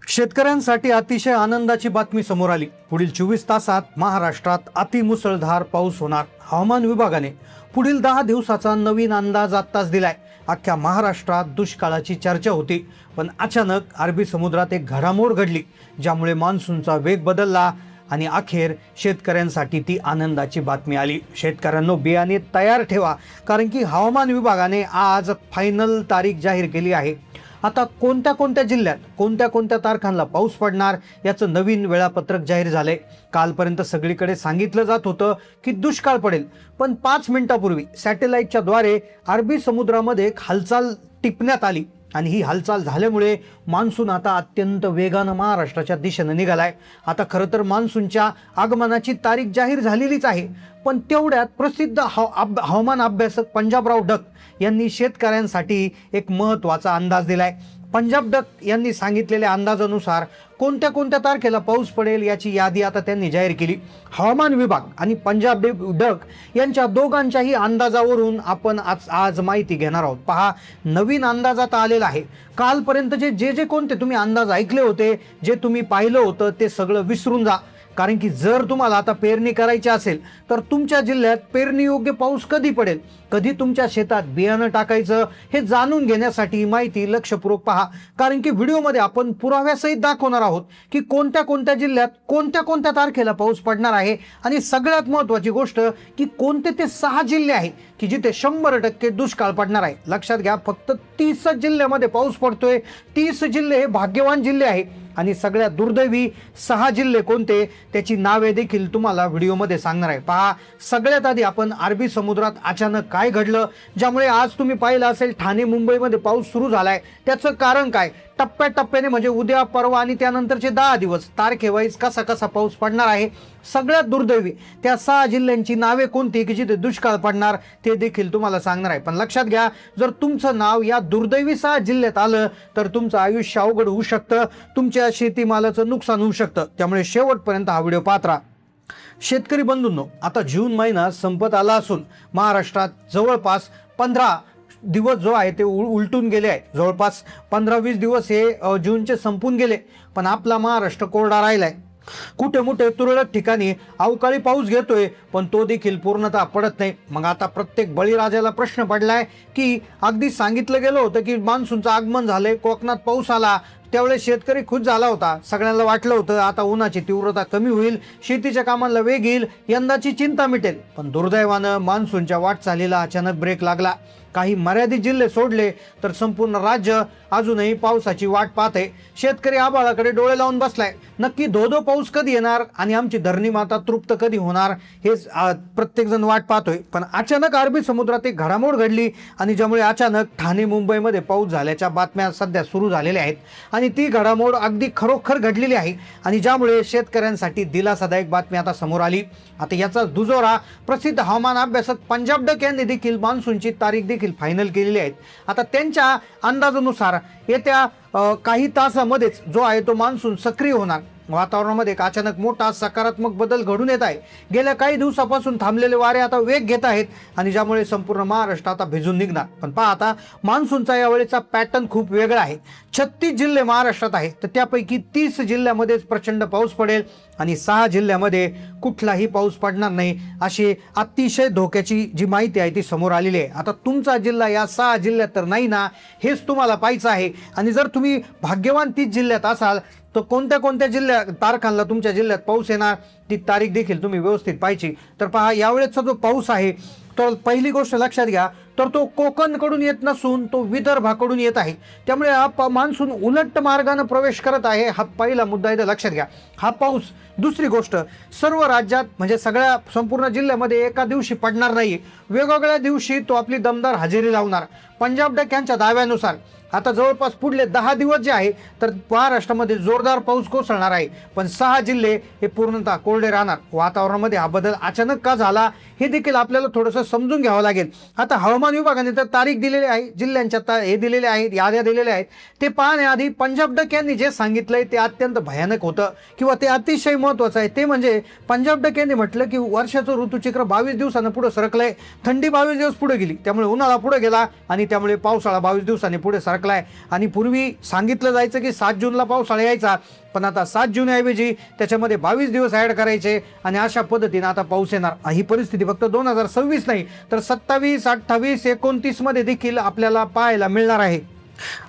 शेतकऱ्यांसाठी अतिशय आनंदाची बातमी समोर आली। पुढील 24 तासात महाराष्ट्रात अतिमुसळधार पाऊस होणार। हवामान विभागाने पुढील 10 दिवसाचा नवीन अंदाज आत्ताच दिलाय। अख्ख्या महाराष्ट्रात दुष्काळाची चर्चा होती, पण अचानक अरबी समुद्रात एक घडामोड घडली, ज्यामुळे मान्सूनचा वेग बदलला आणि अखेर शेतकऱ्यांसाठी ती आनंदाची बातमी आली। शेतकऱ्यांनो, बियाणे तयार ठेवा, कारण की हवामान विभागाने आज फायनल तारीख जाहीर केली आहे। आता कोणत्या कोणत्या जिल्ह्यात कोणत्या कोणत्या तारखांना पाऊस पडणार याचं नवीन वेळापत्रक जाहीर झालंय। कालपर्यंत सगळीकडे सांगितलं जात होतं की दुष्काळ पडेल, पण 5 मिनिटांपूर्वी सॅटेलाइटच्या द्वारे अरबी समुद्रामध्ये एक हालचाल टिपण्यात आली आणि ही हालचाल झाल्यामुळे मान्सून आता अत्यंत वेगानं महाराष्ट्राच्या दिशेने निघालाय। आता खरं तर मान्सूनच्या आगमनाची तारीख जाहीर झालेलीच आहे, पण तेवढ्यात प्रसिद्ध हवामान अभ्यासक पंजाबराव डक यांनी शेतकऱ्यांसाठी एक महत्त्वाचा अंदाज दिलाय। पंजाब डक यांनी सांगितलेल्या अंदाजानुसार कोणत्या कोणत्या तारखेला पाऊस पडेल याची यादी आता त्यांनी जाहीर केली। हवामान विभाग आणि पंजाब डक यांच्या दोघांच्याही अंदाजावरून आपण आज माहिती घेणार आहोत। पहा, नवीन अंदाज आता आलेला आहे। कालपर्यंत जे कोणते तुम्ही अंदाज ऐकले होते, जे तुम्ही पाहिलं होतं, ते सगळं विसरून जा, कारण की जर तुम्हाला आता पेरणी करायची असेल तर तुमच्या जिल्ह्यात पेरणी योग्य पाऊस कधी पडेल, कधी तुमच्या शेतात बियाणं टाकायचं, हे जाणून घेण्यासाठी माहिती लक्षपूर्वक पहा, कारण की व्हिडिओमध्ये आपण पुराव्यासहित दाखवणार आहोत की कोणत्या कोणत्या जिल्ह्यात कोणत्या कोणत्या तारखेला पाऊस पडणार आहे। आणि सगळ्यात महत्त्वाची गोष्ट की कोणते ते 6 जिल्हे आहेत की जिथे 100% दुष्काळ पडणार आहे। लक्षात घ्या, फक्त 30 जिल्ह्यामध्ये पाऊस पडतोय। 30 जिल्हे हे भाग्यवान जिल्हे आहेत आणि सगळ्यात दुर्दैवी 6 जिल्हे कोणते त्याची नावे देखील तुम्हाला व्हिडिओमध्ये सांगणार आहे। पहा, सगळ्यात आधी आपण अरबी समुद्रात अचानक काय घडलं, ज्यामुळे आज तुम्ही पाहिलं असेल ठाणे मुंबईमध्ये पाऊस सुरू झालाय। त्याचं कारण काय, टप्प्याटप्प्याने म्हणजे उद्या परवा आणि त्यानंतरचे 10 दिवस तारखेवाईज कसा कसा पाऊस पडणार आहे। सगळ्यात दुर्दैवी त्या 6 जिल्ह्यांची नावे कोणती की जिथे दुष्काळ पडणार ते देखील तुम्हाला सांगणार आहे। पण लक्षात घ्या, जर तुमचं नाव या दुर्दैवी 6 जिल्ह्यात आलं तर तुमचं आयुष्य अवघड होऊ शकतं, तुमच्या शेतीमालाचं नुकसान होऊ शकतं। त्यामुळे शेवटपर्यंत हा व्हिडिओ पाहत राहा। शेतकरी बंधूंनो, आता जून महिना संपत आला असून महाराष्ट्रात जवळपास 15 दिवस जो आहे ते उलटून गेले आहे। जवळपास 15-20 दिवस हे जूनचे संपून गेले, पण आपला महाराष्ट्र कोरडा राहिलाय। कुठे कुठे तुरळक ठिकाणी अवकाळी पाऊस घेतोय, पण तो देखील पूर्णतः पडत नाही। मग आता प्रत्येक बळीराजाला प्रश्न पडलाय की अगदी सांगितलं गेलं होतं की मान्सूनचं आगमन झालंय, कोकणात पाऊस आला, त्यावेळेस शेतकरी खुश झाला होता। सगळ्यांना वाटलं होतं आता उन्हाची तीव्रता कमी होईल, शेतीच्या कामांना वेग येईल, यंदाची चिंता मिटेल। पण दुर्दैवानं मान्सूनच्या वाटचालीला अचानक ब्रेक लागला। काही मर्यादित जिल्हे सोडले तर संपूर्ण राज्य अजूनही पावसाची वाट पाहते। शेतकरी आभाळाकडे डोळे लावून बसलाय, नक्की धो पाऊस कधी येणार आणि आमची धरणी माता तृप्त कधी होणार हे प्रत्येकजण वाट पाहतोय। पण अचानक अरबी समुद्रात एक घडामोड घडली आणि ज्यामुळे अचानक ठाणे मुंबईमध्ये पाऊस झाल्याच्या बातम्या सध्या सुरू झालेल्या आहेत आणि ती घडामोड अगदी खरोखर घडलेली आहे आणि ज्यामुळे शेतकऱ्यांसाठी दिलासादायक बातमी आता समोर आली। आता याचा दुजोरा प्रसिद्ध हवामान अभ्यासक पंजाब डक यांनी देखील मान्सूनची तारीख देखील फायनल केलेली आहे। आता त्यांच्या अंदाजानुसार येत्या काही तासामध्येच जो आहे तो मान्सून सक्रिय होणार। वातावरणामध्ये एक अचानक मोठा सकारात्मक बदल घडून येत आहे। गेल्या काही दिवसापासून थांबलेले वारे आता वेग घेत आहेत आणि ज्यामुळे संपूर्ण महाराष्ट्र आता भिजून निघणार। पण पहा, आता मान्सूनचा यावेळेचा पॅटर्न खूप वेगळा आहे। 36 जिल्हे महाराष्ट्रात आहेत, तर त्यापैकी 30 जिल्ह्यामध्येच प्रचंड पाऊस पडेल आणि 6 जिल्ह्यामध्ये कुठलाही पाऊस पडणार नाही, अशी अतिशय धोक्याची जी माहिती आहे ती समोर आलेली आहे। आता तुमचा जिल्हा या 6 जिल्ह्यात तर नाही ना, हेच तुम्हाला पाहायचं आहे। आणि जर तुम्ही भाग्यवान 30 जिल्ह्यात असाल तर कोणत्या कोणत्या तारखांना तुमच्या जिल्ह्यात पाऊस येणार ती तारीख देखील तुम्ही व्यवस्थित पाहायची। तर पहा, यावेळेचा जो पाऊस आहे तर पहिली गोष्ट लक्षात घ्या, तर तो कोकणकडून येत नसून तो विदर्भाकडून येत आहे। त्यामुळे हा मान्सून उलट मार्गाने प्रवेश करत आहे, हा पहिला मुद्दा इथे लक्षात घ्या, हा पाऊस। दुसरी गोष्ट, सर्व राज्यात म्हणजे सगळ्या संपूर्ण जिल्ह्यामध्ये एका दिवशी पडणार नाही, वेगवेगळ्या दिवशी तो आपली दमदार हजेरी लावणार। पंजाब डक यांच्या दाव्यानुसार आता जवळपास पुढले 10 दिवस जे आहे तर महाराष्ट्रामध्ये जोरदार पाऊस कोसळणार आहे, पण 6 जिल्हे हे पूर्णतः कोरडे राहणार। वातावरणामध्ये हा बदल अचानक का झाला हे देखील आपल्याला थोडंसं समजून घ्यावं लागेल। आता हवामान विभागाने तर तारीख दिलेली आहे, जिल्ह्यांच्या हे दिलेले आहेत, याद्या दिलेल्या आहेत, ते पाहण्याआधी पंजाब डक यांनी जे सांगितलंय ते अत्यंत भयानक होतं किंवा ते अतिशय महत्त्वाचं आहे। ते म्हणजे पंजाब डक यांनी म्हटलं की वर्षाचं ऋतुचक्र 22 दिवसांनी पुढे सरकलंय, थंडी 22 दिवस पुढे गेली, त्यामुळे उन्हाळा पुढे गेला आणि त्यामुळे पावसाळा 22 दिवसांनी पुढे सरकला। सरकलाय आणि पूर्वी सांगितलं जायचं की 7 जूनला पावसाळा यायचा, पण आता 7 जून ऐवजी त्याच्यामध्ये 22 दिवस ऍड करायचे आणि अशा पद्धतीने आता पाऊस येणार। ही परिस्थिती फक्त 2026 नाही तर 27, 28, 29 मध्ये देखील आपल्याला पाहायला मिळणार आहे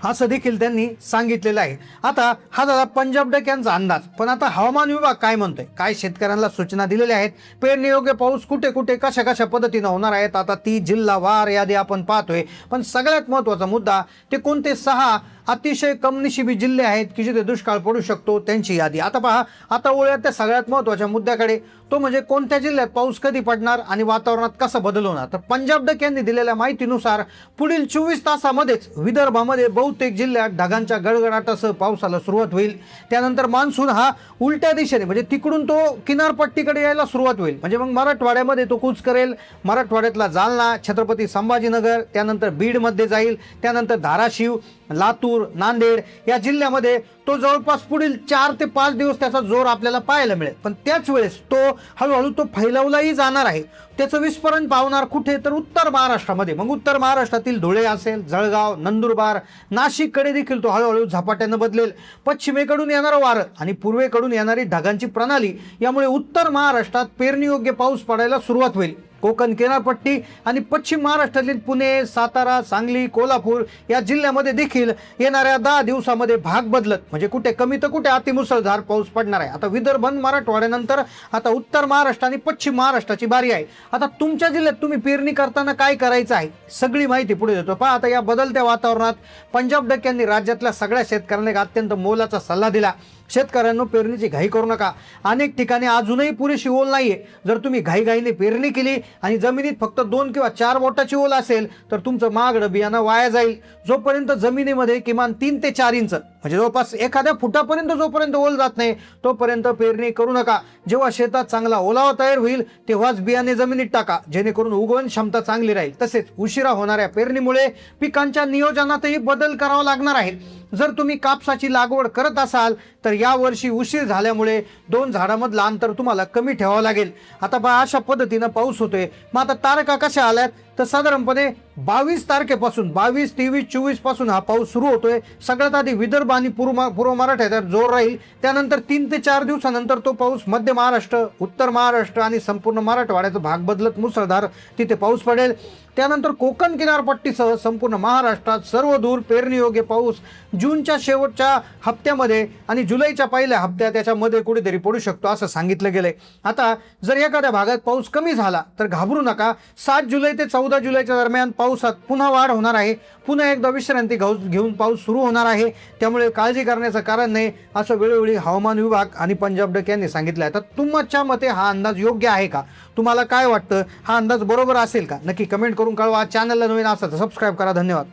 असं देखील त्यांनी सांगितलेलं आहे। आता हा झाला पंजाब डक्यांचा अंदाज, पण आता हवामान विभाग काय म्हणतोय, काय शेतकऱ्यांना सूचना दिलेल्या आहेत, पेरणीयोग्य पाऊस कुठे कुठे कशा कशा पद्धतीने होणार आहेत, आता ती जिल्हावार यादी आपण पाहतोय। पण सगळ्यात महत्त्वाचा मुद्दा ते कोणते 6 अतिशय कमनशिबी जिल्हे आहेत की जिथे दुष्काळ पडू शकतो त्यांची यादी। आता पहा, आता वळूयात त्या सगळ्यात महत्त्वाच्या मुद्द्याकडे, तो म्हणजे कोणत्या जिल्ह्यात पाऊस कधी पडणार आणि वातावरणात कसा बदल होणार। तर पंजाब डक्यांनी दिलेल्या माहितीनुसार पुढील 24 तासामध्येच विदर्भामध्ये बहुतेक जिल्ह्यात ढगांच्या गडगडाटासह पावसाला सुरुवात होईल। त्यानंतर मान्सून हा उलट्या दिशेने म्हणजे तिकडून तो किनारपट्टीकडे यायला सुरुवात होईल, म्हणजे मग मराठवाड्यामध्ये तो कूच करेल। मराठवाड्यातला जालना, छत्रपती संभाजीनगर, त्यानंतर बीडमध्ये जाईल, त्यानंतर धाराशिव, लातूर, नांदेड या जिल्ह्यामध्ये तो जवळपास पुढील 4 ते 5 दिवस त्याचा जोर आपल्याला पाहायला मिळेल। पण त्याच वेळेस तो हळूहळू तो फैलावलाही जाणार आहे। त्याचं विस्फोरण पावणार कुठे, तर उत्तर महाराष्ट्रामध्ये। मग उत्तर महाराष्ट्रातील धुळे असेल, जळगाव, नंदुरबार, नाशिककडे देखील तो हळूहळू झपाट्यानं बदलेल। पश्चिमेकडून येणारं वारं आणि पूर्वेकडून येणारी ढगांची प्रणाली यामुळे उत्तर महाराष्ट्रात पेरणीयोग्य पाऊस पडायला सुरुवात होईल। कोकण किनारपट्टी आणि पश्चिम महाराष्ट्रातील पुणे, सातारा, सांगली, कोल्हापूर या जिल्ह्यामध्ये देखील येणाऱ्या 10 दिवसामध्ये भाग बदलत म्हणजे कुठे कमी तर कुठे अतिमुसळधार पाऊस पडणार आहे। आता विदर्भ, मराठवाड्यानंतर आता उत्तर महाराष्ट्र आणि पश्चिम महाराष्ट्राची बारी आहे। आता तुमच्या जिल्ह्यात तुम्ही पेरणी करताना काय करायचं आहे सगळी माहिती पुढे देतो। पहा, आता या बदलत्या वातावरणात पंजाब डक्यांनी राज्यातल्या सगळ्या शेतकऱ्यांना एक अत्यंत मोलाचा सल्ला दिला। शेतकऱ्यांनो, पेरणीची घाई करू नका। अनेक ठिकाणी अजूनही पुरेशी ओल नाहीये। जर तुम्ही घाईघाईने पेरणी केली आणि जमिनीत फक्त 2 किंवा 4 बोटाची ओल असेल तर तुमचं महागडं बियाणं वाया जाईल। जोपर्यंत जमिनीमध्ये किमान 3 ते 4 इंच म्हणजे जवळपास एखाद्या फुटापर्यंत जोपर्यंत ओल जात नाही तोपर्यंत पेरणी करू नका। जेव्हा शेतात चांगला ओलावा तयार होईल तेव्हाच बियाणे जमिनीत टाका, जेणेकरून उगवण क्षमता चांगली राहील। तसेच उशिरा होणाऱ्या पेरणीमुळे पिकांच्या नियोजनातही बदल करावा लागणार आहे। जर तुम्ही कापसाची लागवड करत असाल तर यावर्षी उशीर झाल्यामुळे 2 झाडांमधलं अंतर तुम्हाला कमी ठेवावं लागेल। आता पहा, अशा पद्धतीनं पाऊस होतोय। मग आता तारखा कशा आल्यात तर साधारणपणे 22 तारखेपासून 22, 23, 24 पासून हा पाऊस सुरू होतोय। सगळ्यात आधी विदर्भ आणि पूर्व मराठवाड्यात जोर राहील। त्यानंतर 3 ते 4 दिवसानंतर तो पाऊस मध्य महाराष्ट्र, उत्तर महाराष्ट्र आणि संपूर्ण मराठवाड्याचा भाग बदलत मुसळधार तिथे पाऊस पडेल। त्यानंतर कोकण किनारपट्टीसह संपूर्ण महाराष्ट्रात सर्वदूर पेरणीयोग्य पाऊस जूनच्या शेवटच्या हप्त्यामध्ये आणि जुलैच्या पहिल्या हप्त्यात त्याच्यामध्ये कुठेतरी पडू शकतो असं सांगितलं गेलंय। आता जर एखाद्या भागात पाऊस कमी झाला तर घाबरू नका। 7 जुलै ते 14 जुलैच्या दरम्यान पावसात पुन्हा वाढ होणार आहे। पुन्हा एकदा विश्रांती घेऊन पाऊस सुरू होणार आहे। त्यामुळे काळजी करण्याचं कारण नाही असं वेळोवेळी हवामान विभाग आणि पंजाब डक यांनी सांगितलं आहे। तर तुमच्या मते हा अंदाज योग्य आहे का? तुम्हाला काय वाटतं, हा अंदाज बरोबर असेल का? नक्की कमेंट करून कळवा। चॅनलला नवीन असाल तर सबस्क्राईब करा। धन्यवाद।